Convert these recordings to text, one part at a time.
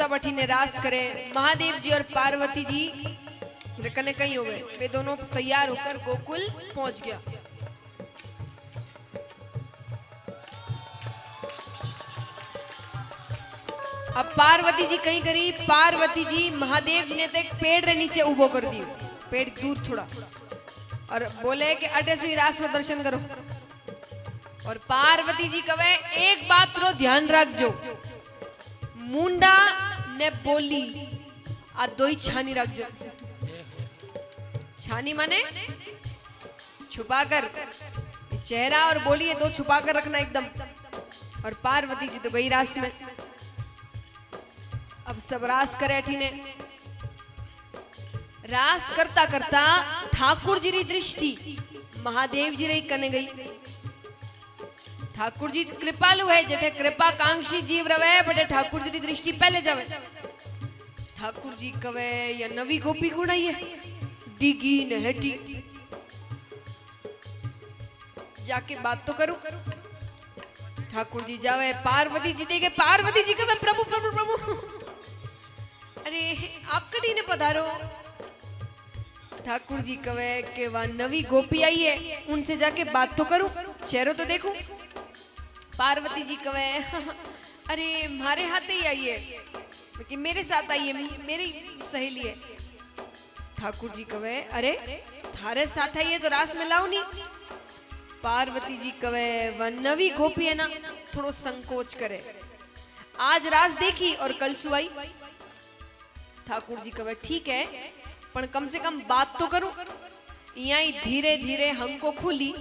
सब अठी ने रास करे। महादेव जी और पार्वती जी कने कहीं हो गए, वे दोनों तैयार होकर गोकुल पहुंच गया। अब पार्वती जी कहीं करी, पार्वती जी महादेव जी ने तो एक पेड़ रे नीचे उबो कर दियो, पेड़ दूर थोड़ा, और बोले कि अटे से रास रो दर्शन करो। और पार्वती जी कहे एक बात रो ध्यान रखजो, मुंडा ने बोली आ दोई छानी रखजो। छानी माने छुपा कर, चेहरा और बोली ये दो छुपा कर रखना एकदम। और पार्वती जी तो गई रास में। अब सब रास करे अठी ने, रास करता करता ठाकुर जी री दृष्टि महादेव जी रे कने गई। ठाकुर जी कृपालु है, जठे कृपा कांक्षी जीव रवे बटे ठाकुर जी री दृष्टि पहले जावे। ठाकुर जी कवे या नवी गोपी गुण आई है, डिगी नहटी, जाके बात तो करूं। ठाकुर जी जावे, पार्वती जी देखे, पार्वती जी कहे प्रभु प्रभु प्रभु, अरे आप कड़ी ने पधारो। ठाकुर जी कहे कि वह नवी गोपी आई है, उनसे जाके बात तो करूं, चेहरा तो देखूं। पार्वती जी कहे अरे मारे हाथ ही आई है, कि मेरे साथ आई है, मेरी सहेली है। ठाकुर जी कहे अरे थारे साथ आई है तो रास में लाओ नहीं। पार्वती जी कहे वह नवी गोपी है ना, थोड़ो संकोच करे, आज रास देखी और कल सुई। ठाकुर जी कहे ठीक है, पर कम से कम बात तो करूं, यहीं धीरे धीरे हमको खुली।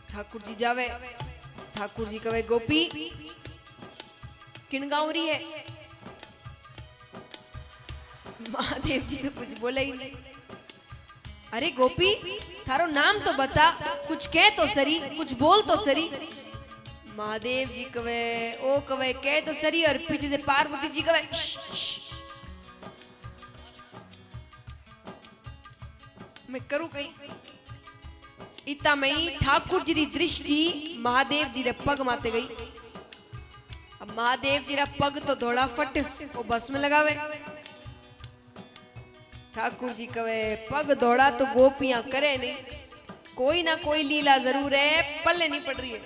ठाकुर जी जावे, ठाकुर जी कहे गोपी किन गाँव रही है। महादेव जी तो कुछ बोले ही नहीं। अरे गोपी थारो नाम तो बता, कुछ कह तो सरी, कुछ बोल तो सरी। महादेव जी कवे ओ कवे कह तो सरी, और पीछे से पार्वती जी कवे मैं करूं कहीं। इतना में ठाकुर जी की दृष्टि महादेव जी रे पग माते गई। अब महादेव जी रा पग तो धोड़ा फट, वो बस में लगावे। ठाकुर जी कहे पग धोड़ा तो गोपियां करे नहीं, कोई ना कोई लीला जरूर है, पल्ले नहीं पड़ रही है।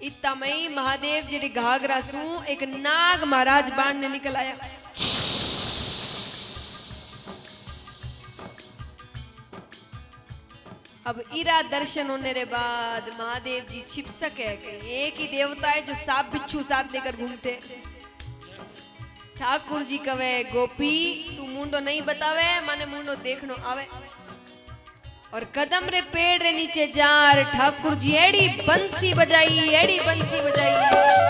इतना में महादेव जी री घाघरा सू एक नाग महाराज बाण ने निकल आया। अब इरा दर्शन होने रे बाद महादेव जी छिप सके, एक ही देवता है जो सांप बिच्छू साथ लेकर घूमते। ठाकुर जी कवे गोपी तू मुंडो नहीं बतावे, माने मुंडो देखनो आवे। और कदम रे पेड़ रे नीचे जार ठाकुर जी एड़ी बंसी बजाई, एड़ी बंसी बजाई।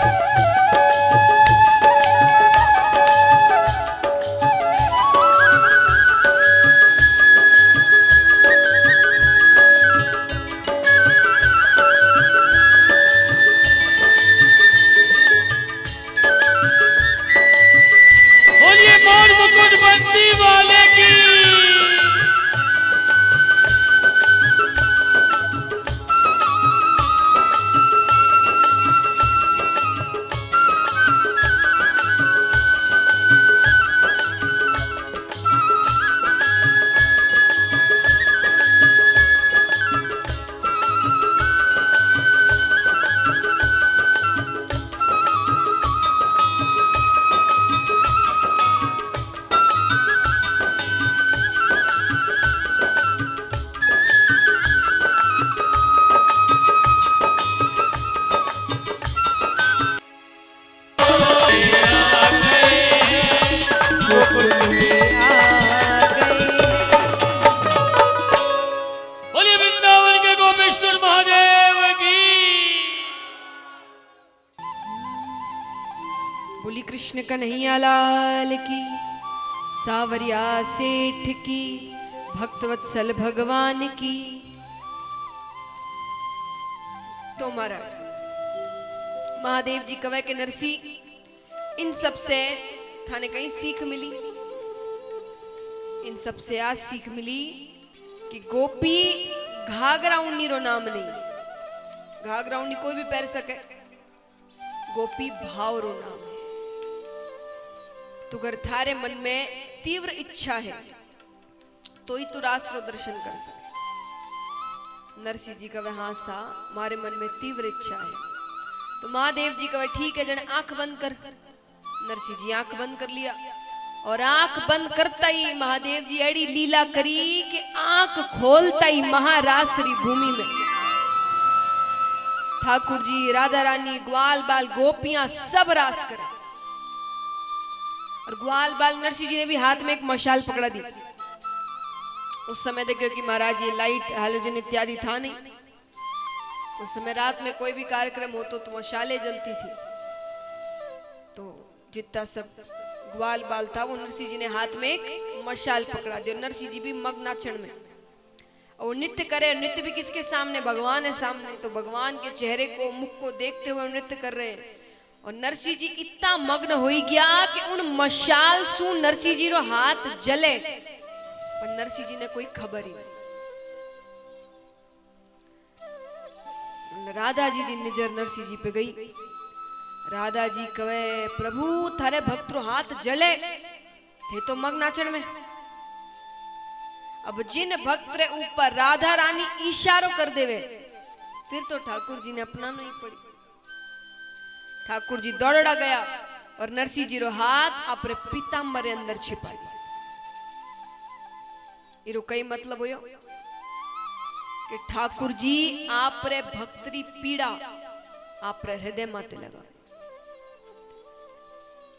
बंसी वाले की बोली कृष्ण कन्हैया लाल की, सावरिया सेठ की, भक्तवत्सल भगवान की। तो महाराज महादेव जी कवे के नरसी इन सब से थाने कहीं सीख मिली, इन सब से आज सीख मिली कि गोपी घाघरा उन्नी रो नाम नहीं, घाघरा उन्हीं कोई भी पहन सके। गोपी भाव रो नाम है। तो अगर थारे मन में तीव्र इच्छा है तो ही तू रास रो दर्शन कर सके। नरसिंह जी कहे हाँ सा मारे मन में तीव्र इच्छा है। तो महादेव जी कहे ठीक है जन आंख बंद कर। नरसिंह जी आंख बंद कर लिया और आंख बंद करता ही महादेव जी एड़ी लीला करी कि आंख खोलता ही महारासरी भूमि में ठाकुर जी, राधा रानी, ग्वाल बाल, गोपियां सब रास करे। और ग्वाल बाल नरसिंह जी ने भी हाथ में एक मशाल पकड़ा दी। उस समय देखियो कि महाराज ये लाइट हैलोजन इत्यादि था नहीं। तो उस समय रात में कोई भी कार्यक्रम हो तो मशालें जलती थी। तो जितना सब ग्वाल बाल था वो नरसिंह जी ने हाथ में एक मशाल पकड़ा दी। और नरसिंह जी भी मग्नाचरण में और नृत्य करे। नृत्य भी किसके सामने? भगवान है सामने। तो भगवान के चेहरे को, मुख को देखते हुए नृत्य कर रहे हैं। और नरसिंह जी इतना मग्न हो गया कि उन मशाल सु नरसिंह जी रो हाथ जले पर नरसिंह जी ने कोई खबर ही नहीं। राधा जी की नजर नरसिंह जी पे गई। राधा जी कहे प्रभु थारे भक्त रो हाथ जले थे तो मग्नाचरण में। अब जिन भक्त रे ऊपर राधा रानी इशारो कर देवे फिर तो ठाकुर जी ने अपना नहीं पड़ी। ठाकुर जी दौड़ा गया और नरसिंह जी रो हाथ अपने पीताम्बर अंदर छिपा लिया। इरो कई मतलब होयो कि ठाकुर जी आप रे भक्तरी पीड़ा आप रे हृदय माते लगा।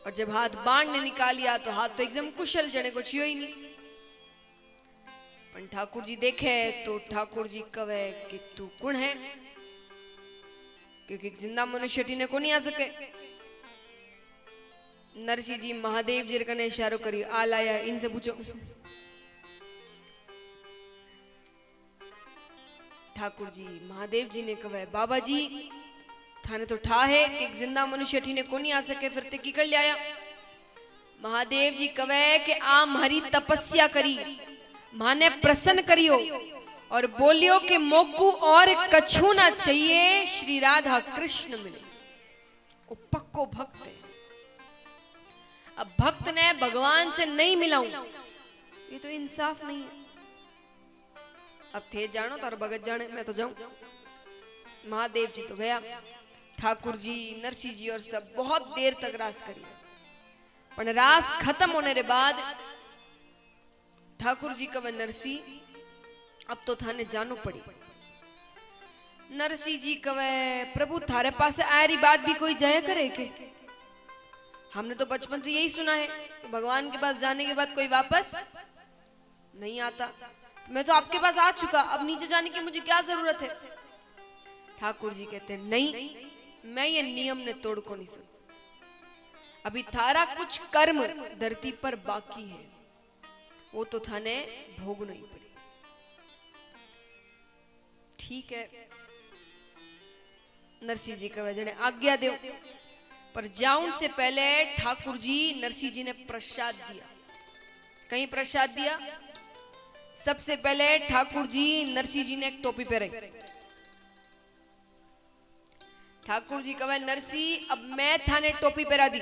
और जब हाथ बाण ने निकालिया तो हाथ तो एकदम कुशल जने को छियो ही नहीं। पर ठाकुर जी देखे तो ठाकुर जी कहे कि तू कौन है? क्योंकि जिंदा मनुष्य ने को नहीं आ सके। नरसिंह जी महादेव जी कने इशारो करी आ लाया इनसे पूछो। ठाकुर जी महादेव जी ने कहे बाबा जी थाने तो ठा है कि जिंदा मनुष्य ने को नहीं आ सके फिर ते की कर लिया। महादेव जी कहे कि आ मारी तपस्या करी माने प्रसन्न करियो और बोलियो कि मोकू और कछु ना चाहिए श्री राधा कृष्ण मिले। वो पक्को भक्त है। अब भक्त ने भगवान से नहीं मिलाऊं ये तो इंसाफ नहीं है। अब थे जानो तो और भगत जाने मैं तो जाऊं। महादेव जी तो गया। ठाकुर जी, नरसिंह जी और सब बहुत देर तक रास करी। पर रास खत्म होने के बाद ठाकुर जी कहे नरसिंह अब तो थाने जानो पड़ी। नरसिंह जी कहे प्रभु थारे पास आरी बात भी कोई जाया करे के? हमने तो बचपन से यही सुना है भगवान के पास जाने के बाद कोई वापस नहीं आता। मैं तो आपके पास आ चुका, अब नीचे जाने की मुझे क्या जरूरत है? ठाकुर जी कहते हैं नहीं मैं ये नियम ने तोड़ को नहीं सकता। अभी थारा कुछ कर्म धरती पर बाकी है वो तो थाने भोगना ही पड़े। ठीक है नरसिंह जी का वजह आज्ञा दो। पर जाऊन से पहले ठाकुर जी नरसिंह जी ने प्रसाद दिया। कहीं प्रसाद दिया? सबसे पहले ठाकुर जी नरसिंह जी ने एक टोपी पहनाई। ठाकुर जी कहे नरसिंह अब मैं थाने टोपी पहरा दी।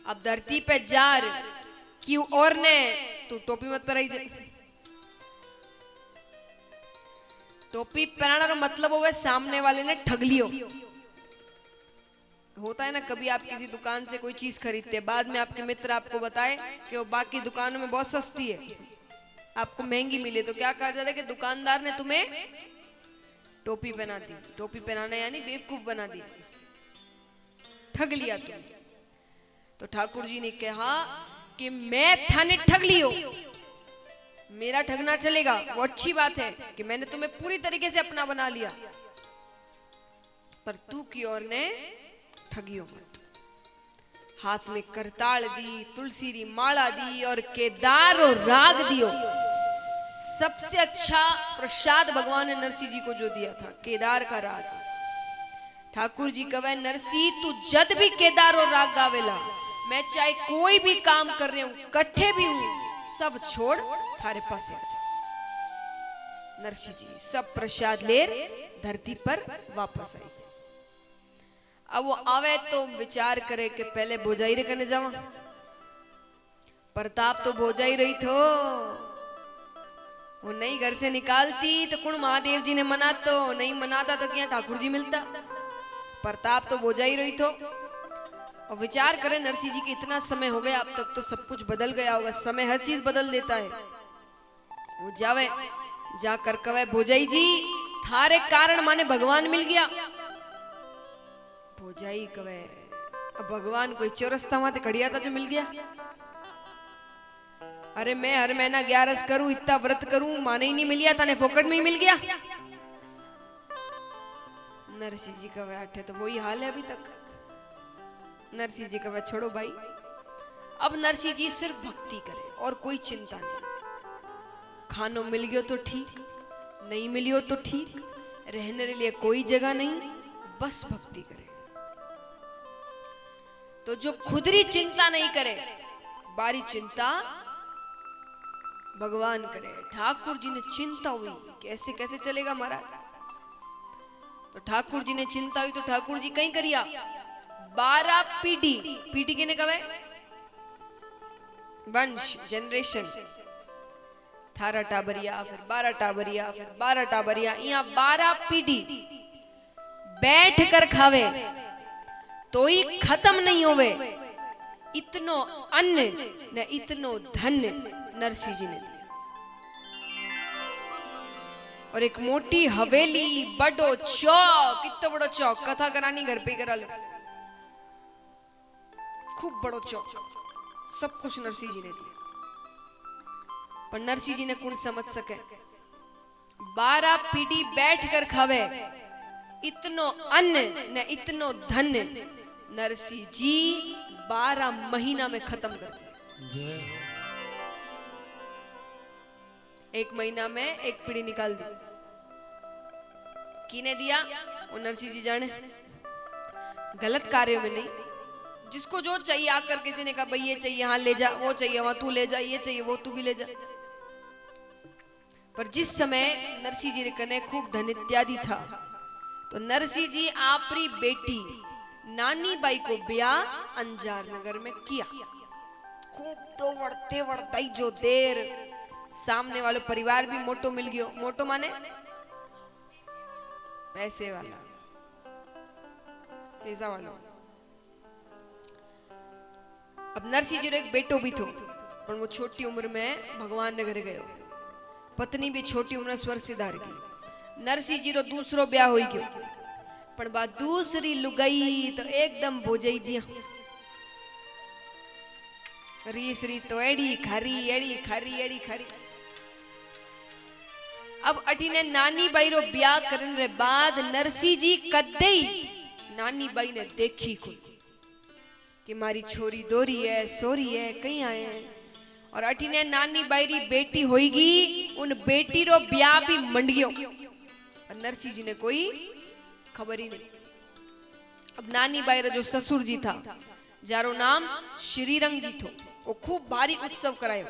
अब धरती पे जार क्यों और ने तू टोपी मत पहराई जा। टोपी पहनाना मतलब होवे सामने वाले ने ठग लियो। होता है ना कभी आप किसी दुकान से कोई चीज खरीदते बाद में आपके मित्र आपको बताए कि वो बाकी दुकानों में बहुत सस्ती है आपको महंगी मिले तो क्या कहा जाता है कि दुकानदार ने तुम्हें टोपी पहना दी। टोपी पहनाना यानी बेवकूफ बना दिया, ठग लिया तुम। तो ठाकुर जी ने कहा कि मैं थाने ठग लियो, मेरा ठगना चलेगा वो अच्छी बात है कि मैंने तुम्हें पूरी तरीके से अपना बना लिया, पर तू की ओर ने ठगियो मत। हाथ में करताल दी, तुलसी री माला दी और केदार और राग दियो। सबसे अच्छा प्रसाद भगवान ने नरसिंह जी को जो दिया था केदार का राग। ठाकुर जी कहे नरसिंह तू जद भी केदार और राग गावेला मैं चाहे कोई भी काम कर रही हूं कट्ठे भी हूं सब छोड़ थारे पास आ जा। नरसिंह जी सब प्रसाद लेर धरती पर वापस आई। अब वो आवे तो विचार करे कि पहले भोजाई रे कने जावा। प्रताप तो भोजाई रही थो, वो नहीं घर से निकालती तो कुण महादेव जी ने मना, तो नहीं मनाता तो क्या ठाकुर जी मिलता। प्रताप तो भोजाई रही थो और विचार करे नरसिंह जी कि इतना समय हो गया, अब तक तो सब कुछ बदल गया होगा, समय हर चीज बदल देता है। वो जावे, जाकर कवे भोजाई जी थारे कारण माने भगवान मिल गया। भोजाई कवे अब भगवान कोई चौरस्ता माते खड़िया था जो मिल गया। अरे मैं हर महीना 11 करूं, इतना व्रत करूं, माने ही नहीं मिलिया, ताने फोकट में ही मिल गया। नरसिंह जी कवे आठे तो वही हाल है अभी तक। नरसिंह जी कवे छोड़ो भाई, अब नरसिंह जी सिर्फ भक्ति करे और कोई चिंता नहीं। खानो मिल गयो तो ठीक, नहीं मिलियो तो ठीक, रहने के लिए कोई जगह नहीं, बस भक्ति करे। तो जो खुदरी चिंता नहीं करे, बारी चिंता भगवान करे। ठाकुर जी ने चिंता हुई कैसे कैसे चलेगा महाराज, तो ठाकुर जी ने चिंता हुई तो ठाकुर जी कहीं करिया 12 पीढ़ी, पीढ़ी किने कवे वंश, जनरेशन, 18 टाबरिया, फिर 12 टाबरिया, फिर 12 टाबरिया, यहाँ 12 पीढ़ी बैठ कर खावे तो ही खत्म नहीं होवे। इतनो अन्न न इतनो धन नरसिंह जी ने दिया, और एक मोटी हवेली, बड़ो चौक, कितना बड़ो चौक, कथा करानी घर पे करा लो, खूब बड़ो चौक, सब कुछ नरसिंह जी ने दिया। पर नरसिंह जी ने कौन समझ सके, 12 पीढ़ी बैठ कर खावे, इतनो अन्न न इतनो धन नरसिंह जी 12 महीना में खत्म कर दिया। 1 महीना में 1 पीढ़ी निकाल दी। किने दिया वो नरसिंह जी जाने, गलत कार्यों में नहीं। जिसको जो चाहिए आकर किसी ने कहा भाई ये चाहिए, हाँ ले जा, वो चाहिए वहां तू ले जा, ये चाहिए वो तू भी ले जा। पर जिस समय नरसिंह जी कने खूब धन इत्यादि था, तो नरसिंह जी आपरी बेटी नानी बाई को ब्याह अंजार नगर में किया। खूब तो बढ़ते बढ़ताई जो देर, सामने वाले परिवार भी मोटो मिल गयो। मोटो माने पैसे वाला, पैसा वाला। अब नरसिंह जी एक बेटो भी थो, पर वो छोटी उम्र में भगवान ने घर गयो। पत्नी भी छोटी उम्र में स्वर्ग सिधार गई। नरसिंह जी रो दूसरो ब्याह हो गयो, पर बात दूसरी लुगाई तो एकदम भोजाई जी रीस री तो एड़ी खारी, एड़ी खारी, एड़ी खारी। अब अठीने नानी बाई रो ब्याह करने रे बाद नरसिंह जी कदे नानी बाई ने देखी कोई कि मारी छोरी दोरी है, सोरी है, कहीं आए हैं। और अठीने नानी बाई री बेटी होईगी, उन बेटी रो ब्याह भी मंड गयो, और नरसिंह जी ने कोई खबर ही नहीं। अब नानी बाई रा जो ससुर जी था, जारो नाम श्रीरंग जी थो, वो खूब भारी उत्सव करायो,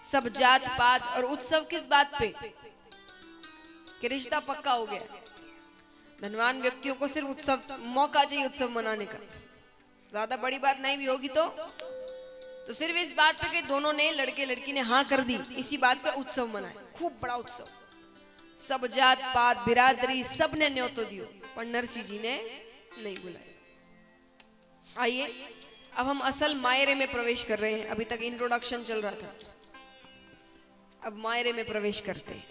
सब जात पात। और उत्सव किस बात पे कि रिश्ता पक्का हो गया। धनवान व्यक्तियों को सिर्फ उत्सव मौका चाहिए उत्सव मनाने का, ज्यादा बड़ी बात नहीं भी होगी तो सिर्फ इस बात पे कि दोनों ने, लड़के लड़की ने हाँ कर दी, इसी बात पे उत्सव मनाए, खूब बड़ा उत्सव। सब जात पात बिरादरी सब ने न्योतो दियो, पर नरसिंह जी ने नहीं बुलाया। आइए अब हम असल मायरे में प्रवेश कर रहे हैं। अभी तक इंट्रोडक्शन चल रहा था, अब मायरे में प्रवेश करते हैं।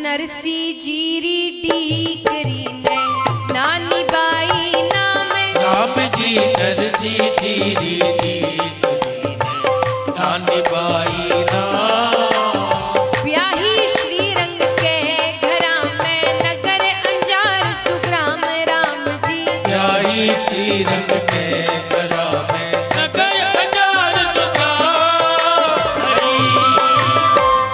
नरसिंह जी री डीकरी ने नानी बाई नाम, राम जी नरसिंह जी री डीकरी ने नानी बाई नाम, ब्याही श्रीरंग के घरा में नगर अंजार सुग्राम राम जी, ब्याही श्रीरंग के घरा में नगर अंजार सुग्राम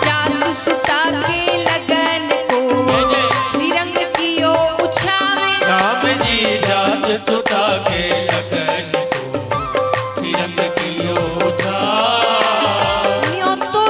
जासु सुता के लगन को श्रीरंग कियो उछावे, राम जी जात सुता के लगन को श्रीरंग कियो उछावे, न्यो तो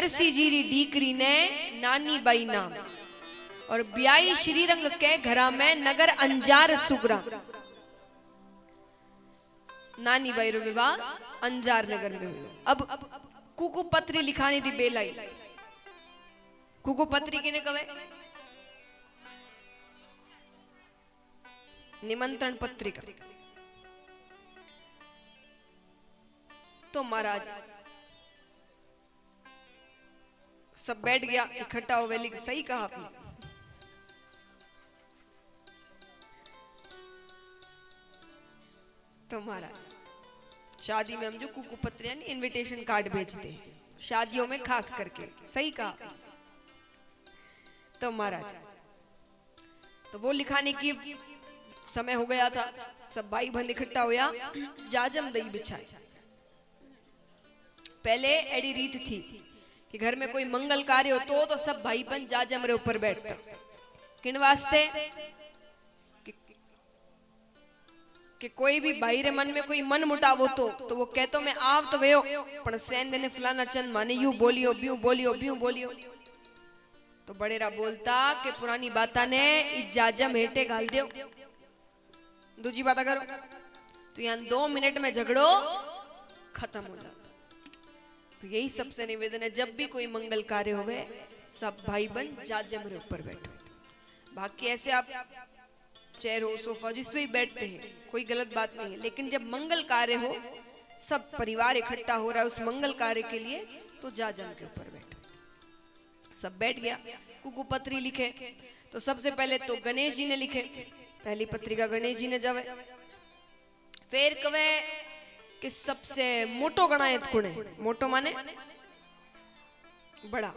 नरसी जी री डीकरी ने नानी बाई नाम और ब्याई श्रीरंग के घरा में नगर अंजार सुगरा। नानी बाई रो विवाह अंजार नगर में हुयो। अब कुकु पत्री लिखानी री बेलाई। कुकु पत्री किने कवे? निमंत्रण पत्रिका। तो महाराज सब बैठ गया इकट्ठा हो वेली। सही कहा आपने। तो महाराज शादी में हम जो कुकु पत्र यानी इनविटेशन कार्ड भेजते हैं शादियों में खास करके। सही कहा। तो महाराज तो वो लिखाने की समय हो गया था। सब भाई बंद इकट्ठा होया जाजम दही बिछाए। पहले एडी रीत थी कि घर में कोई मंगल कार्य हो तो सब भाई बहन जाजम रे ऊपर बैठता। किन वास्ते? कि कोई भी भाई रे मन में कोई मन मुटाव होतो तो वो कहतो मैं आव तो गयो पण सेन ने फलाना चंद माने यूं बोलियो ब्यूं बोलियो ब्यूं बोलियो। तो बड़ेरा बोलता कि पुरानी बाता ने इस जाजम हेटे घाल दियो। दूसरी बात करो तो यहाँ 2 मिनट में झगड़ो खत्म हो जाता। तो यही सबसे निवेदन है जब भी कोई मंगल कार्य होवे सब भाई बहन जाजम रे ऊपर बैठो। बाकी ऐसे आप चेयर हो सोफा जिस पे भी बैठते हैं कोई गलत बात नहीं है। लेकिन जब मंगल कार्य हो सब परिवार इकट्ठा हो रहा है उस मंगल कार्य के लिए तो जाजम के ऊपर बैठो। सब बैठ गया। कुकु पत्री लिखे तो सबसे पहले तो गणेश जी ने लिखे। पहली पत्रिका गणेश जी ने जावे। फिर कवे कि सबसे मोटो गणायत कुण है? मोटो माने बड़ा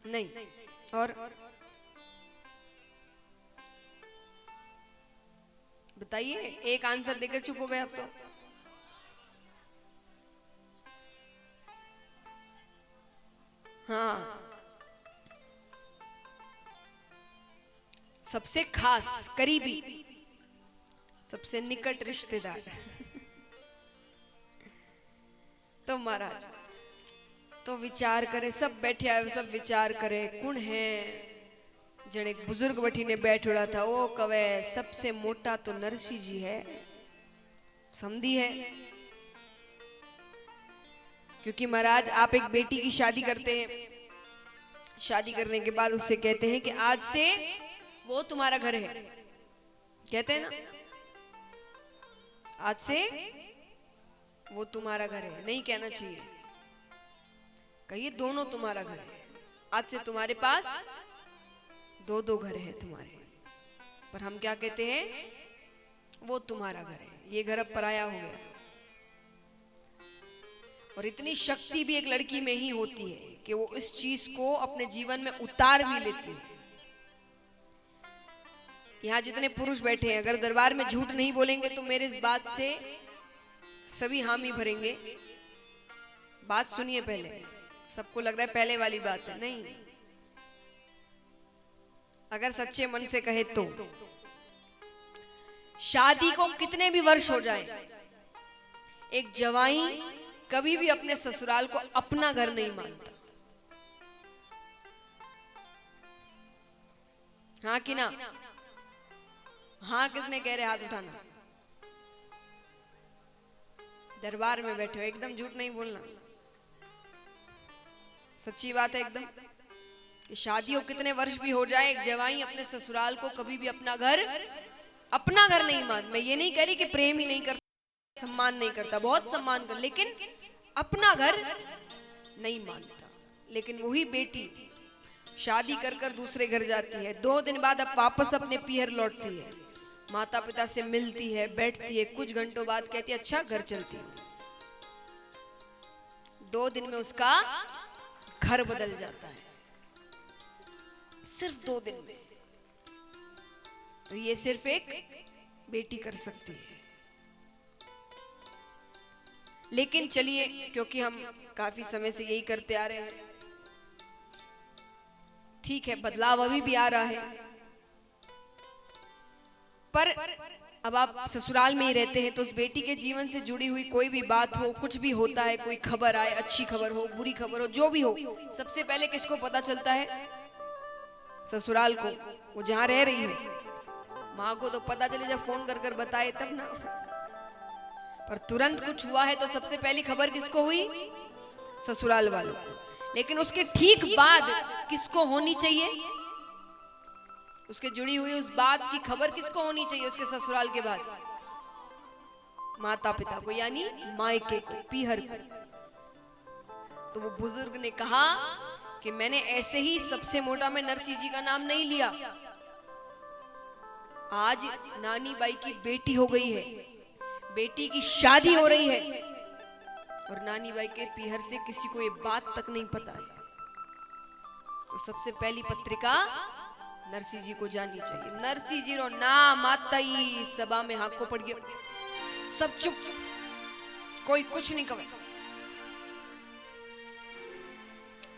नहीं। और बताइए एक आंसर देकर चुप हो गए आप तो। हाँ सबसे खास करीबी सबसे निकट रिश्तेदार। तो महाराज तो विचार करे सब बैठे आए सब विचार करे कौन है। जन एक बुजुर्ग बठी ने बैठा था वो कवे सबसे मोटा तो नरसी जी है समझी है। क्योंकि महाराज आप एक बेटी की शादी करते हैं। शादी करने के बाद उससे कहते हैं कि आज से वो तुम्हारा घर है। कहते हैं ना आज से वो तुम्हारा घर है। नहीं कहना चाहिए कहिए दोनों तुम्हारा घर है। आज से तुम्हारे पास 2 घर है तुम्हारे। पर हम क्या कहते हैं वो तुम्हारा घर है। ये घर अब पराया हो गया। और इतनी शक्ति भी एक लड़की में ही होती है कि वो इस चीज को अपने जीवन में उतार भी लेती है। यहाँ जितने पुरुष बैठे हैं अगर दरबार में झूठ नहीं बोलेंगे तो मेरे इस बात से सभी हामी भरेंगे। बात सुनिए पहले। सबको लग रहा है पहले वाली बात है। नहीं अगर सच्चे मन से कहे तो शादी को कितने भी वर्ष हो जाए एक जवाई कभी भी अपने ससुराल को अपना घर नहीं मानता। हाँ कि ना? हाँ कितने कह रहे हाथ उठाना। दरबार में बैठे हो एकदम झूठ नहीं बोलना। सच्ची बात है एकदम कि शादियों कितने वर्ष भी हो जाए एक जवाई अपने ससुराल को कभी भी अपना घर नहीं मान। मैं ये नहीं कह रही कि प्रेम ही नहीं करता सम्मान नहीं करता बहुत सम्मान कर लेकिन अपना घर नहीं मानता। लेकिन वही बेटी शादी कर कर दूसरे घर जाती है 2 दिन बाद अब वापस अपने पीहर लौटती है माता पिता से मिलती है बैठती है कुछ घंटों बाद कहती है अच्छा घर चलती हूँ। 2 दिन में उसका घर बदल जाता है सिर्फ 2 दिन में। तो ये सिर्फ एक बेटी कर सकती है। लेकिन चलिए क्योंकि हम काफी समय से यही करते आ रहे हैं ठीक है बदलाव अभी भी आ रहा है। पर अब आप ससुराल में ही रहते हैं तो उस बेटी के जीवन से जुड़ी हुई कोई भी बात हो, कुछ भी होता है, कोई खबर आए, अच्छी खबर हो, बुरी खबर हो, जो भी हो, सबसे पहले किसको पता चलता है? ससुराल को। वो जहां रह रही है माँ को तो पता चले जब फोन कर कर बताए तब ना, पर तुरंत कुछ हुआ है तो सबसे पहली खबर किसको हुई? ससुराल वालों को। लेकिन उसके ठीक बाद किसको होनी चाहिए? उसके जुड़ी हुई उस बात की खबर किसको होनी चाहिए? उसके ससुराल के बाद माता पिता को, यानी मायके को, पीहर को। तो वो बुजुर्ग ने कहा कि मैंने ऐसे ही सबसे मोटा में नरसिंह जी का नाम नहीं लिया, आज नानी बाई की बेटी हो गई है, बेटी की शादी हो रही है और नानी बाई के पीहर से किसी को ये बात तक नहीं पता है। तो सबसे पहली पत्रिका नरसिंह जी को जानी चाहिए। नरसिंह जी रो नाम आता ही सभा में हाको पड़ गया, सब चुप, कोई कुछ नहीं कहे।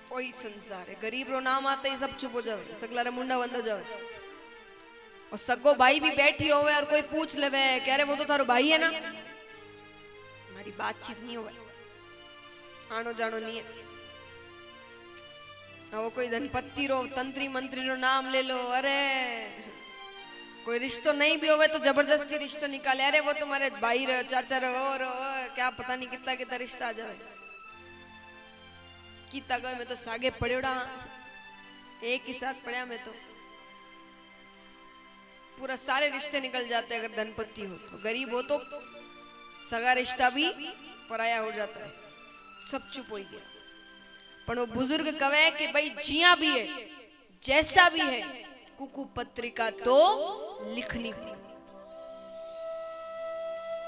कोई संसार है, गरीब रो नाम आता ही सब चुप हो जावे, सकला रे मुंडा बंद हो जावे। और सगो भाई भी बैठी होवे और कोई पूछ लेवे कह रहे वो तो थारो भाई है ना, हमारी बातचीत नहीं होवे, आनो जानो नहीं है। वो कोई धनपति रो, तंत्री मंत्री रो नाम ले लो, अरे कोई रिश्तो नहीं भी होवे तो जबरदस्ती रिश्तो निकाले, अरे वो तुम्हारे भाई रो, चाचा रो, और क्या पता नहीं कितना कितना रिश्ता आ जाए। कितना गए मैं तो सागे पड़ेड़ा, एक ही साथ पड़ा मैं तो पूरा सारे रिश्ते निकल जाते अगर धनपति हो तो। गरीब हो तो सगा रिश्ता भी पराया हो जाता है। सब चुप हो गया। पर वो बुजुर्ग कहे कि भाई जिया भी है, जैसा भी है, कुकु पत्रिका तो लिखनी पड़ी।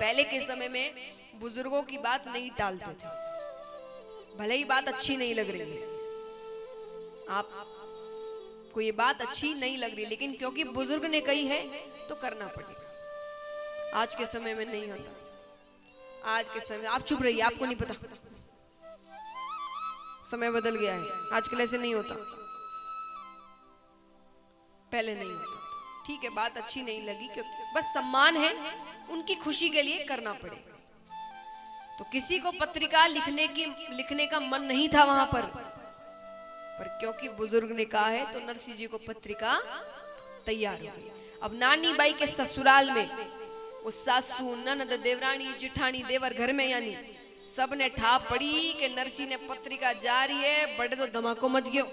पहले के समय में बुजुर्गों की बात नहीं टालते थे, भले ही बात अच्छी नहीं लग रही है, आप को ये बात अच्छी नहीं लग रही, लेकिन क्योंकि बुजुर्ग ने कही है तो करना पड़ेगा। आज के समय में नहीं होता। आज के समय आप चुप रहिए, आपको नहीं पता, समय बदल गया है, आजकल ऐसे नहीं होता, पहले नहीं होता। ठीक है, बात अच्छी नहीं लगी, क्योंकि बस सम्मान है, उनकी खुशी के लिए करना पड़ेगा। तो किसी को पत्रिका लिखने का मन नहीं था वहां पर क्योंकि बुजुर्ग ने कहा है तो नरसिंह जी को पत्रिका तैयार हो गई। अब नानी बाई के ससुराल में वो सासू, ननद, देवरानी, जिठानी, देवर घर में यानी सब ने ठाप पड़ी कि नरसिंह ने पत्रिका जारी है, बड़े तो धमाको मच गयो।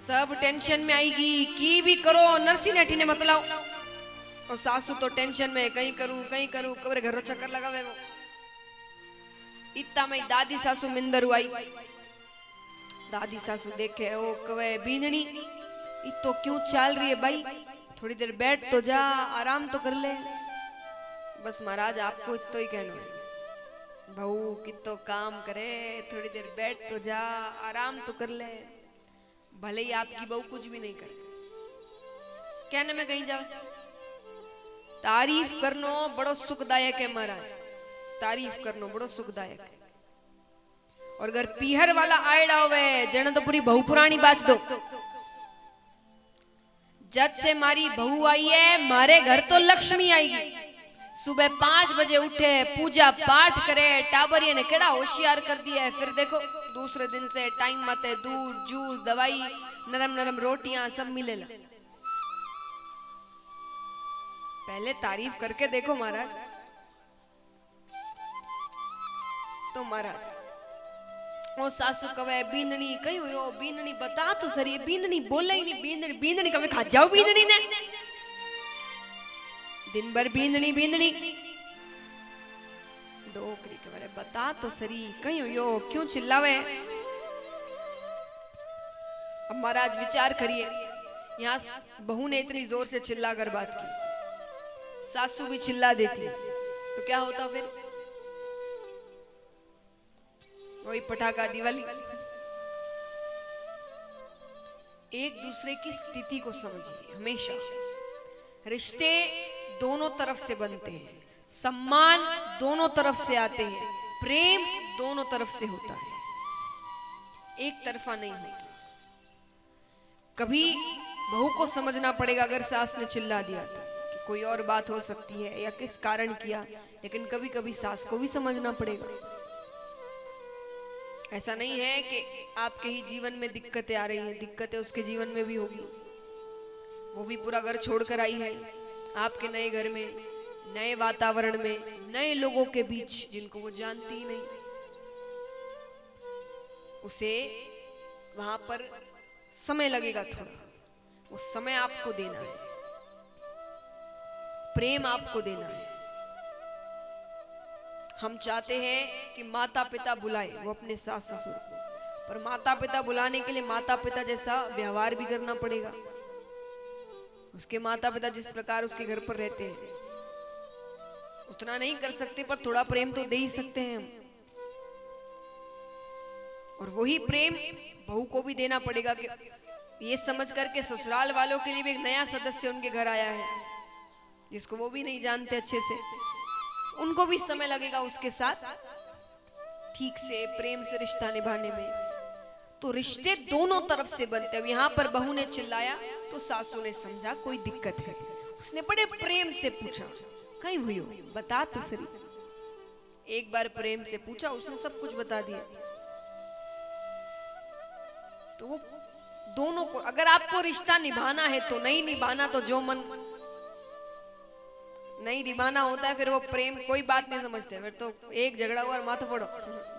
सब टेंशन में आएगी, की भी करो नरसिंह ने अठी ने मत लाओ। और सासू तो टेंशन में, कहीं करूं कबर घर चक्कर लगावे वो। इतना में दादी सासू मिंदर आई। दादी सासू देखे ओ कवे बींदनी इ तो क्यों चल रही है भाई, थोड़ी देर बैठ तो जा, आराम तो कर ले। बस महाराज आपको इतो ही कहना है, बहू कितो काम करे, थोड़ी देर बैठ तो जा, आराम तो कर ले। भले ही आपकी बहू कुछ भी नहीं करे, कहने में कहीं जाओ। तारीफ करनो बड़ो सुखदायक है महाराज, तारीफ करनो बड़ो सुखदायक है। और अगर पीहर वाला आयडा होवे जने तो पूरी बहू पुरानी बात दो। जज से मारी बहू आई है, मारे घर तो लक्ष्मी आएगी। सुबह 5 बजे उठे, पूजा पाठ करे, टाबरिये ने केड़ा होशियार कर दिया है। फिर देखो दूसरे दिन से टाइम मते दूध, जूस, दवाई, नरम नरम रोटियां सब मिलेला। पहले तारीफ करके देखो महाराज। तो महाराज ओ सासू कवे बींदनी कहीं हो, बींदनी बता तो सही, बींदनी बोले ही नहीं। बींदनी कवे खा जाओ बींदनी ने, दिन भर बींदनी डोकरी कवे बता तो सही, कहीं हो क्यों चिल्लावे। अब महाराज विचार करिए, यहाँ बहू ने इतनी जोर से चिल्ला कर बात की, सासू भी चिल्ला देती तो क्या होता फिर? वही पटाखा दिवाली। एक दूसरे की स्थिति को समझिए। हमेशा रिश्ते दोनों तरफ से बनते हैं, सम्मान दोनों तरफ से आते हैं, प्रेम दोनों तरफ से होता है, एक तरफा नहीं होता। कभी बहू को समझना पड़ेगा अगर सास ने चिल्ला दिया तो कि कोई और बात हो सकती है या किस कारण किया, लेकिन कभी कभी सास को भी समझना पड़ेगा। ऐसा नहीं है कि आपके ही जीवन में दिक्कतें आ रही हैं, दिक्कतें उसके जीवन में भी होगी। वो भी पूरा घर छोड़कर आई है आपके नए घर में, नए वातावरण में, नए लोगों के बीच जिनको वो जानती ही नहीं। उसे वहां पर समय लगेगा थोड़ा, वो समय आपको देना है, प्रेम आपको देना है। हम चाहते हैं कि माता पिता बुलाए वो अपने सास ससुर को, पर माता पिता बुलाने के लिए माता पिता जैसा व्यवहार भी करना पड़ेगा। उसके माता पिता जिस प्रकार उसके घर पर रहते हैं उतना नहीं कर सकते, पर थोड़ा प्रेम तो दे ही सकते हैं हम। और वही प्रेम बहू को भी देना पड़ेगा कि ये समझ करके ससुराल वालों के लिए भी एक नया सदस्य उनके घर आया है जिसको वो भी नहीं जानते अच्छे से, उनको भी समय लगेगा उसके साथ ठीक से प्रेम से रिश्ता निभाने में। तो रिश्ते दोनों तरफ से बनते हैं। यहाँ पर बहू ने चिल्लाया तो सासू ने समझा कोई दिक्कत है, उसने बड़े प्रेम से पूछा कहीं हुई हो, बता तो सही। एक बार प्रेम से पूछा, उसने सब कुछ बता दिया। तो वो दोनों को, अगर आपको रिश्ता निभाना है तो नहीं निभाना तो जो मन नहीं निभाना होता है, फिर वो प्रेम कोई बात नहीं समझते, फिर तो एक झगड़ा हुआ और माथा फोड़ो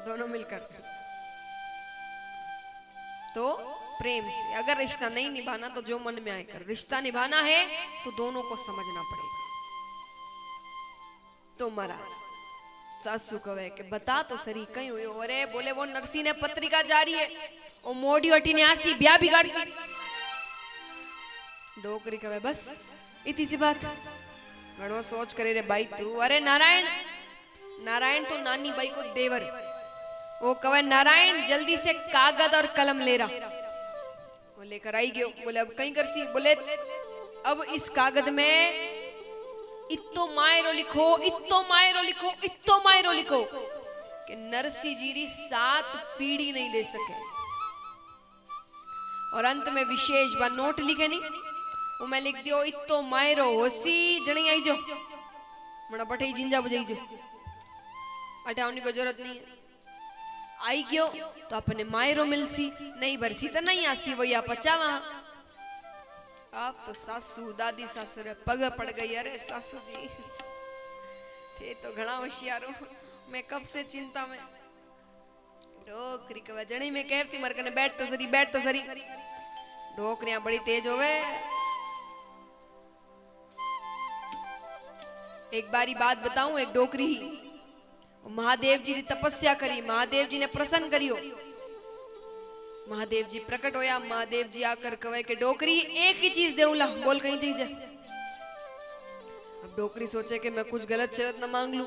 दोनों मिलकर। तो प्रेम से, अगर रिश्ता नहीं निभाना तो जो मन में आए कर, रिश्ता निभाना है तो दोनों को समझना पड़ेगा। तो महाराज सासू कहे कि बता तो सही कहीं हुई हो। अरे बोले वो नरसी ने पत्रिका जारी है, वो मोड़ी हटी ने आसी ब्याह बिगाड़ सी। डोकरी कहे बस इतनी सी बात, घणो सोच करे रे भाई तू। अरे नारायण, नारायण तो नानी बाई को देवर, वो कहे नारायण जल्दी से कागज और कलम ले रहा। वो लेकर आई गयो। बोले अब कहीं कर सी। बोले अब इस कागज में इत्तो मायरो लिखो, इत्तो मायरो लिखो, इत्तो मायरो लिखो कि नरसी जीरी 7 पीढ़ी नहीं दे सके। और अंत में विशेष बा नोट लिखे नहीं, वो मैं लिख दियो इत्तो मायरो होसी जणी आई जो मना बठई जिंजा बजाई जो, अटावनी को जरूरत नहीं है। आई गयो तो अपने मायरो मिलसी, नहीं बरसी तो नहीं आसी, वही आप पचावा। आप तो सासू दादी सासू रे पग पड़ गई। अरे सासू जी थे तो घना होशियारो, मैं कब से चिंता में। डोकरी कवा जणी में कहती मर कने बैठ तो सरी, बैठ तो सरी। डोकरियां बड़ी तेज होवे। एक बारी बात बताऊं, एक डोकरी महादेव जी ने तपस्या करी, महादेव जी ने प्रसन्न करियो। महादेव जी प्रकट होया। महादेव जी आकर कहे कि डोकरी एक ही चीज देऊला, बोल कहीं चीज है। अब डोकरी सोचे कि मैं कुछ गलत चलत न मांग लूं,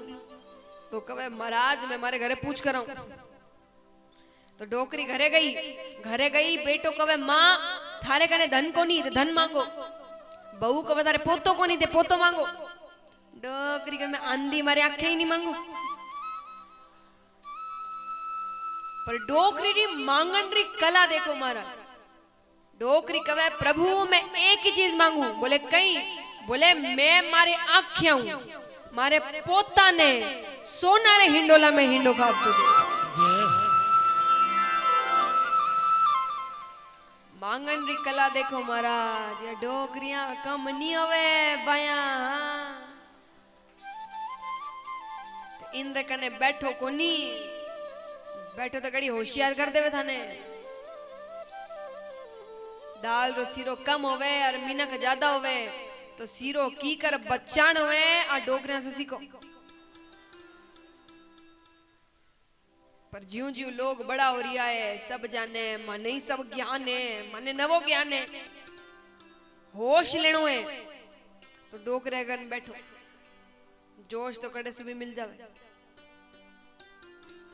तो कहे महाराज मैं मारे घरे पूछ कर आऊं। तो डोकरी घरे गई। बेटो कहे माँ थारे कने धन को नहीं, धन मांगो। बहू कहे तारे पोतो को नहीं, ते पोतो मांगो। डोकरी कहे मैं आंधी मारे आंखें ही नहीं मांगू। पर डोकरी री मांगन री कला देखो महाराज। डोकरी कहे प्रभु मैं एक ही चीज मांगू। बोले कहीं? बोले मैं मारे आंखें हूं, मारे पोता ने सोना रे हिंडोला में हिंडो खाब तो दे। मांगन री कला देखो महाराज। ये डोकरियां कम नहीं होवे बाया। इंद्र कने बैठो कोनी, बैठो तो गड़ी होशियार कर देवे थाने। दाल रो सीरो कम होवे और मिनक ज्यादा होवे तो सीरो की कर बच्चान होवे। आ डोकरियां से सीखो। पर ज्यों ज्यों लोग बड़ा हो रिया है, सब जाने मने ही सब ज्ञान है, मने नवो ज्ञान है, होश लेनो है, तो डोकरे गन बैठो जोश तो कड़े से भी मिल जावे।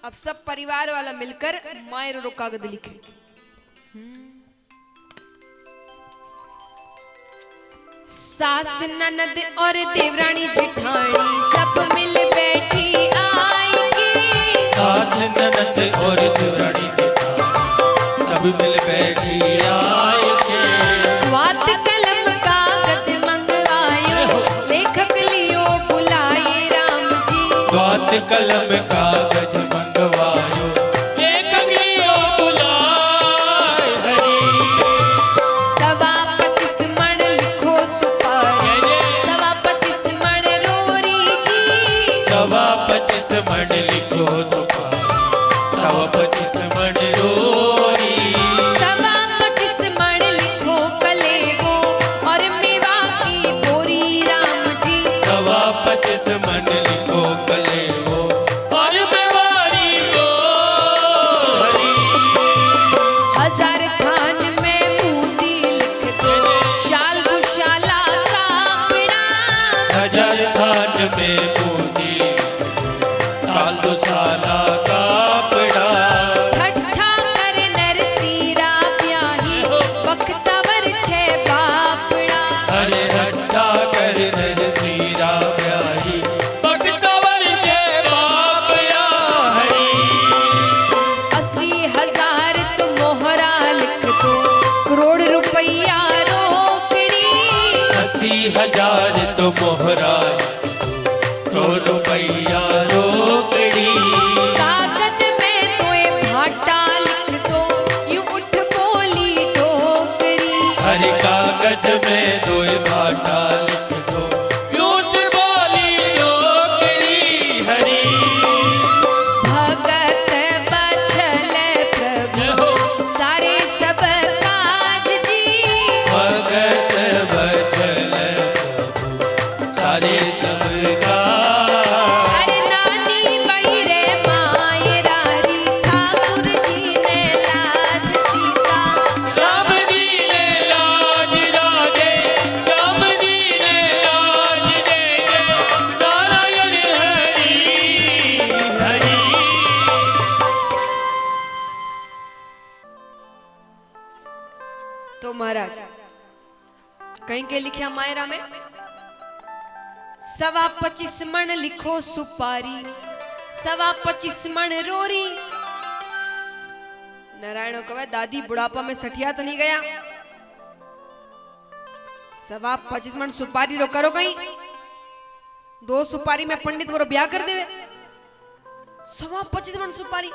अब सब परिवार वाला मिलकर मायर रो कागज लिखे। सास ननद और देवरानी जिठानी सब मिल बैठी आएगी। सास ननद और देवरानी जिठानी सब मिल बैठी आएगी। कलम कागज मंगवायो, एक दियो बुलाए हरि। 25 मण लिखो सुपारी, 25 मण रोरी जी। 25 मण लिखो सुपारी, 25 मण रोरी। 25 मण लिखो कलेवो और मेवा की बोरी राम जी। 25 मण लिखो कलेवो और मेवारी बोरी। 1000 थान में बूंदी लिख दो, शाल दुशाला कापड़ा। 1000 थान में बूंदी, साल दो साला कापड़ा। ठट्ठा कर नरसीरा ब्याही, बख्तावर छे बापड़ा। अरे हट्टा कर नरसीरा ब्याही, बख्तावर छे बापड़ा हरि। 80,000 तो मोहरा लिख दो, करोड़ रुपया रोकड़ी। 80,000 तो मोहरा, 100 रुपया रोकड़ी। कागज में तोए भाटा लिख दो, यूं उठ बोली डोकरी। हरि कागज में दोए भाटा लिख दो, यूं बोली रोकड़ी हरि। भगत बछल प्रभु सारे सब काज जी। भगत बचल प्रभु सारे सब का। अरे नानी बहिरे माय रारी, ठाकुर जी ने लाज सीता। राम जी ने लाज राजे, श्याम जी ने लाज दे दे, नारायण हरि हरि। तो महाराज कहीं के लिखा मायरा में 25 मण लिखो सुपारी, 25 मण रोरी। नारायण कहे दादी बुढ़ापा में सठिया तो नहीं गया, 25 मण सुपारी रो करो कहीं, 2 सुपारी में पंडित वो ब्याह कर देवे। 25 मण सुपारी।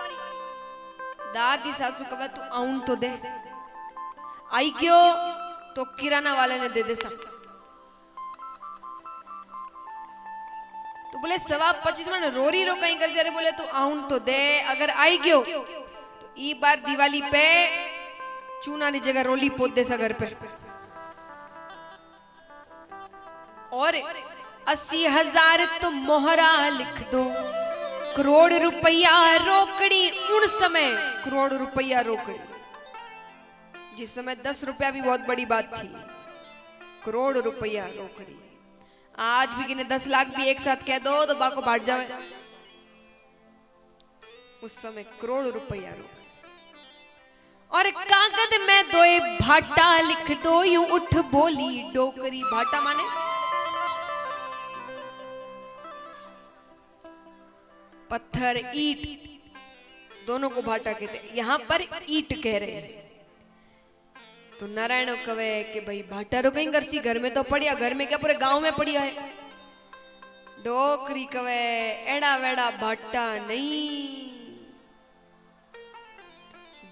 दादी सासू कहे तू आउन तो दे, आई क्यों तो किराना वाले ने दे दे सब। तो बोले 25 मण रोरी रो कहीं कर जरे, बोले तू आउन तो दे, अगर आई क्यों तो ई बार दिवाली पे चूना की जगह रोली पोत दे सा घर पे। और 80,000 तो मोहरा लिख दो, करोड़ रुपया रोकड़ी। उन समय करोड़ रुपया रोकड़ी, जिस समय 10 रुपया भी बहुत बड़ी बात थी, करोड़ रुपया रोकड़ी। आज भी किन्हें 10 लाख भी एक साथ कह दो तो बाको बांट जावे। उस समय करोड़ रुपया रोकड़ी। और कागज में दोए भाटा लिख दो, यूं उठ बोली डोकरी। भाटा माने पत्थर, ईट, दोनों को भाटा कहते हैं। यहां पर ईट कह रहे हैं। तो नारायण कवे कि भाई भाटा रो कहीं करसी, घर में तो पड़िया, घर में क्या पूरे गांव में पड़िया है। डोकरी कवे एड़ा वेड़ा भाटा नहीं,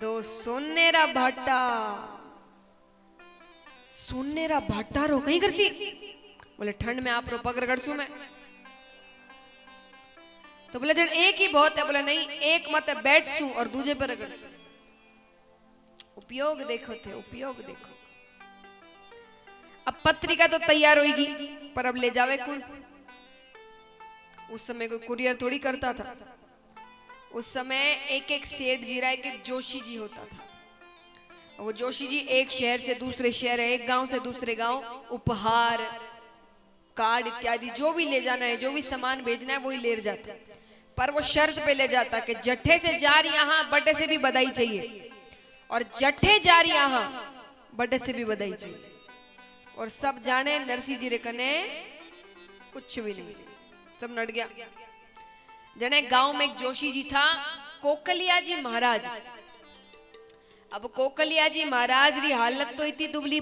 2 सोनेरा भाटा। सोनेरा भाटा रो कहीं करसी, बोले ठंड में आप रो पग रगड़सू मैं। तो बोले जन एक ही बहुत है, बोले नहीं एक मत बैठसू और दूजे पर रगड़सू। उपयोग देखो थे, उपयोग देखो। अब पत्रिका तो तैयार होगी, पर अब ले जावे कौन? उस समय कोई कुरियर थोड़ी करता था। उस समय एक एक सेठ जी रहा, एक जोशी जी होता था। वो जोशी जी एक शहर से दूसरे शहर, एक गांव से दूसरे गांव उपहार, कार्ड इत्यादि जो भी ले जाना है, जो भी सामान भेजना है, वही ले जाता। पर वो शर्त पे ले जाता कि जट्ठे से जा रही यहां, बड़े से भी बधाई चाहिए, और जट्ठे जा रही यहां, बड़े से भी बधाई चाहिए। और सब जाने नरसिंह जी रे कने कुछ भी नहीं, सब नट गया। जने गांव में एक जोशी जी था, कोकलिया जी महाराज। अब कोकलिया जी महाराज री हालत तो इतनी दुबली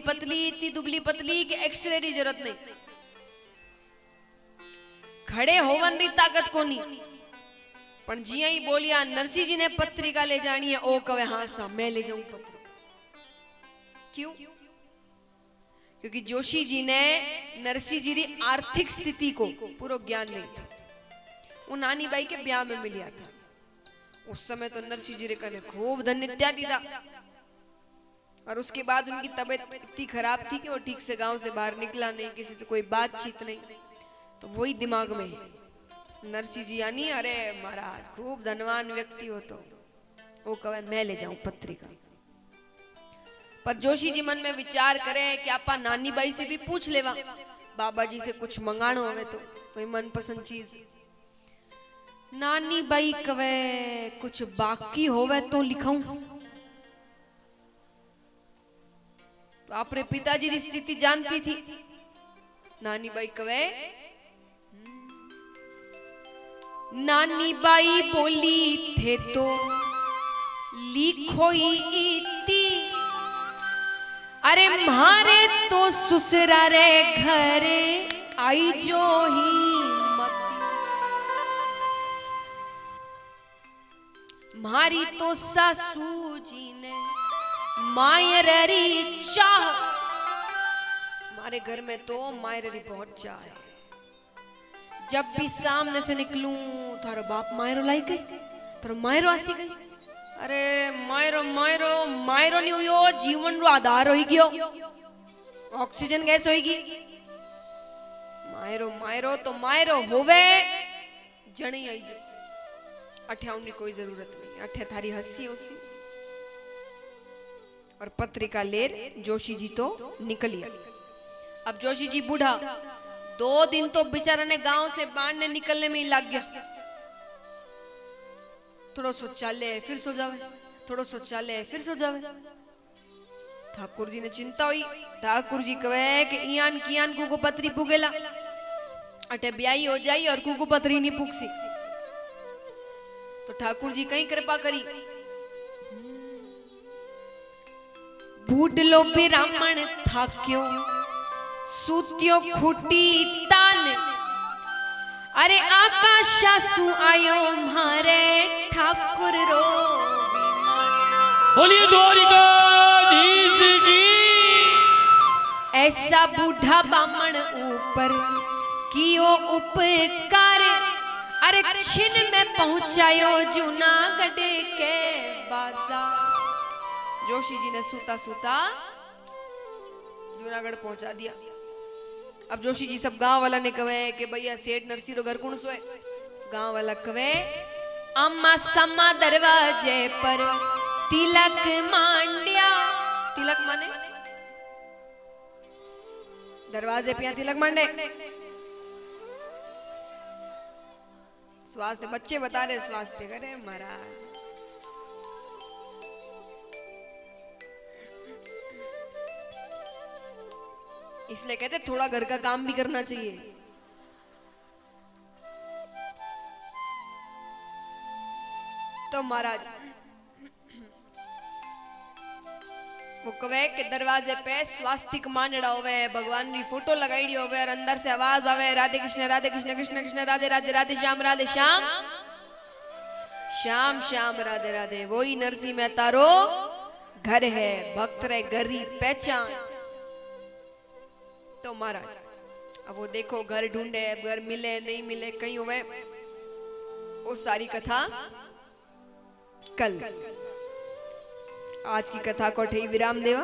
पतली कि एक्सरे की जरूरत नहीं, खड़े होवन री ताकत कोनी। पण जिया ही बोलिया नरसिंह जी ने पत्रिका ले जानी है, ओ कहे हाँ सा मैं ले जाऊं पत्रिका। क्यों? क्योंकि जोशी जी ने नरसिंह जी री आर्थिक स्थिति को पूरा ज्ञान नहीं था। वो नानी बाई के ब्याह में मिलिया था। उस समय तो नरसिंह जी रे कने खूब धन इत्यादि था, और उसके बाद उनकी तबीयत इतनी खराब थी कि वो ठीक से गांव से बाहर निकला नहीं, किसी से कोई बातचीत नहीं। तो वही दिमाग में है नरसिंह जी यानी अरे महाराज खूब धनवान व्यक्ति हो, तो वो कहे मैं ले जाऊं पत्रिका। पर जोशी जी मन में विचार करे कि आपा नानी बाई से भी पूछ लेवा, बाबा जी से कुछ मंगाणो हवे तो कोई मनपसंद चीज। नानी बाई कवे कुछ बाकी होवे तो लिखाऊं। तो आपरे पिताजी की स्थिति जानती थी। नानी बाई कवे, नानी बाई बोली थे तो लिखो ही इति, अरे मारे तो ससुरारे घरे आई जो ही मत, मारी तो सासू जी ने मायररी चाह, हमारे घर में तो मायररी बहुत चाह है। जब भी सामने से निकलूं थारो बाप मायरो लाई गई, थारो मायरो आसी गई। अरे मायरो मायरो मायरो नहीं हुयो, जीवन रो आधार होई गयो, ऑक्सीजन गैस होगी। मायरो मायरो तो मायरो होवे जणी आई जो, अठे आउनी कोई जरूरत नहीं, अठे थारी हंसी होसी। और पत्रिका लेर जोशी जी तो निकलिया। अब जोशी जी बूढ़ा 2 दिन तो बेचारा ने गांव से बाहर निकलने में ही लग गया। थोड़ा सो चले फिर सो जावे, थोड़ा सो चले फिर सो जावे। ठाकुर जी ने चिंता हुई। ठाकुर जी कहे कि इयान कियान कुको पत्री पुगेला, अटे ब्याही हो जाई और कुको पत्री नहीं पुगसी। तो ठाकुर जी कहीं कृपा करी, बूढ़लो ब्राह्मण थाक्यो सूत्यो खूटी तान, अरे आकाशासु आयो मारे ठाकुर रो बोलिए द्वारिकाधीश की। ऐसा बूढ़ा बामण ऊपर कियो उपकार, अरे छिन में पहुंचायो जूनागढ़ के बाजार। जोशी जी ने सूता सूता जूनागढ़ पहुंचा दिया। अब जोशी जी सब गांव वाला ने कहे कि भैया सेठ नरसिंह रो घर कौन सोए। गांव वाला कहे अम्मा सम्मा दरवाजे पर तिलक मांडिया। तिलक माने दरवाजे पे तिलक मांडे। स्वास्थ्य बच्चे बता रहे स्वास्थ्य करे महाराज। इसलिए कहते थोड़ा घर का काम भी करना चाहिए। तो महाराज वो कहे कि दरवाजे पे स्वास्तिक मांडड़ा होवे, भगवान की फोटो लगाई होवे और अंदर से आवाज आवे राधे कृष्ण कृष्ण कृष्ण राधे राधे राधे श्याम श्याम श्याम राधे राधे। वही नरसिंह मेहता रो घर है, भक्त रे गरी पहचान। तो महाराज अब वो देखो घर ढूंढे, घर मिले नहीं मिले कहीं हुए, वो सारी कथा कल। आज की कथा को ठही विराम देवा।